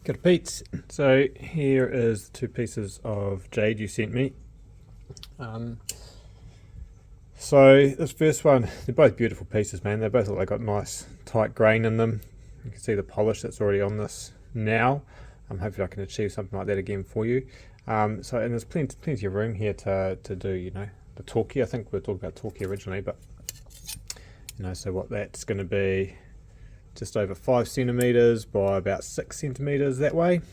Good Pete. So here is the two pieces of jade you sent me. So this first one, they're both beautiful pieces, man. They both look like got nice tight grain in them. You can see the polish that's already on this now. Hopefully I can achieve something like that again for you. And there's plenty of room here to do, the talkie. I think we were talking about talkie originally, but so what that's going to be, just over 5 centimeters by about 6 centimeters that way, and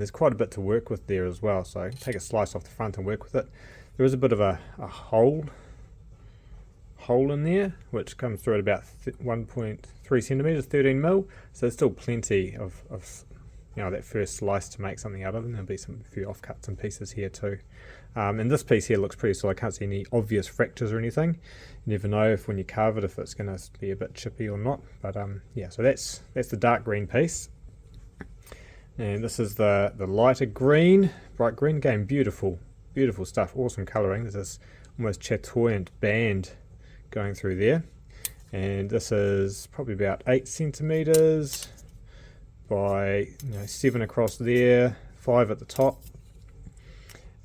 there's quite a bit to work with there as well. So take a slice off the front and work with it. There is a bit of a hole in there which comes through at about 1.3 centimeters, 13 mil. So there's still plenty of that first slice to make something out of, and there'll be a few offcuts and pieces here too. And this piece here looks pretty solid. I can't see any obvious fractures or anything. You never know if when you carve it if it's going to be a bit chippy or not. But yeah, so that's the dark green piece. And this is the lighter green, bright green. Again, beautiful stuff, awesome colouring. There's this almost chatoyant band going through there. And this is probably about 8 centimeters by 7 across there, 5 at the top.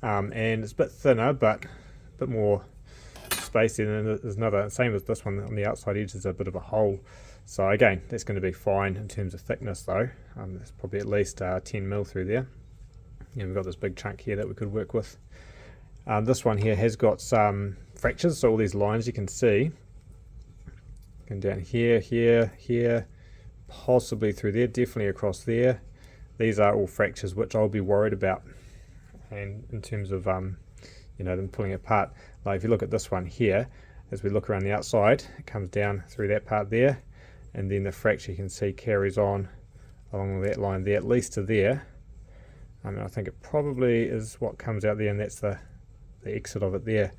And it's a bit thinner, but a bit more space in. And there's another, same as this one, on the outside edge is a bit of a hole. So again, that's going to be fine in terms of thickness though. There's probably at least 10 mil through there. And we've got this big chunk here that we could work with. This one here has got some fractures, so all these lines you can see. Going down here, possibly through there, definitely across there. These are all fractures which I'll be worried about. And in terms of them pulling it apart, like if you look at this one here, as we look around the outside, it comes down through that part there, and then the fracture you can see carries on along that line there, at least to there. I think it probably is what comes out there, and that's the exit of it there.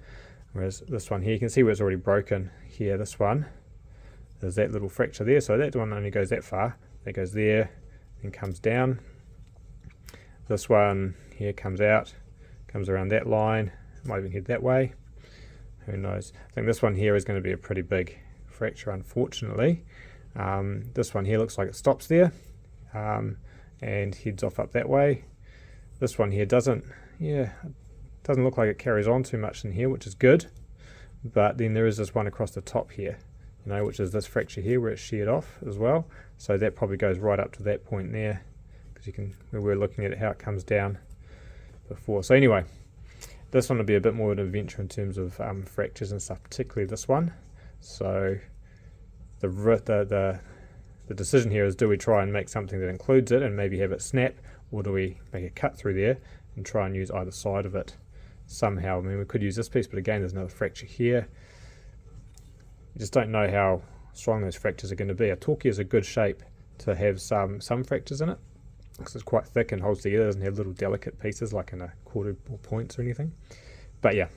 Whereas this one here, you can see where it's already broken here. This one, there's that little fracture there, so that one only goes that far. That goes there, then comes down. This one here comes out, comes around that line, might even head that way, who knows. I think this one here is going to be a pretty big fracture, unfortunately. This one here looks like it stops there and heads off up that way. This one here doesn't look like it carries on too much in here, which is good. But then there is this one across the top here, which is this fracture here where it's sheared off as well. So that probably goes right up to that point there, because we were looking at how it comes down before. So anyway, this one will be a bit more of an adventure in terms of fractures and stuff, particularly this one. So the decision here is, do we try and make something that includes it and maybe have it snap, or do we make a cut through there and try and use either side of it somehow? I mean, we could use this piece, but again, there's another fracture here. You just don't know how strong those fractures are going to be. A talkie is a good shape to have some fractures in it, because it's quite thick and holds together. It doesn't have little delicate pieces like in a quarter or points or anything. But yeah,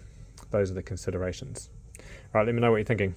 those are the considerations. All right, let me know what you're thinking.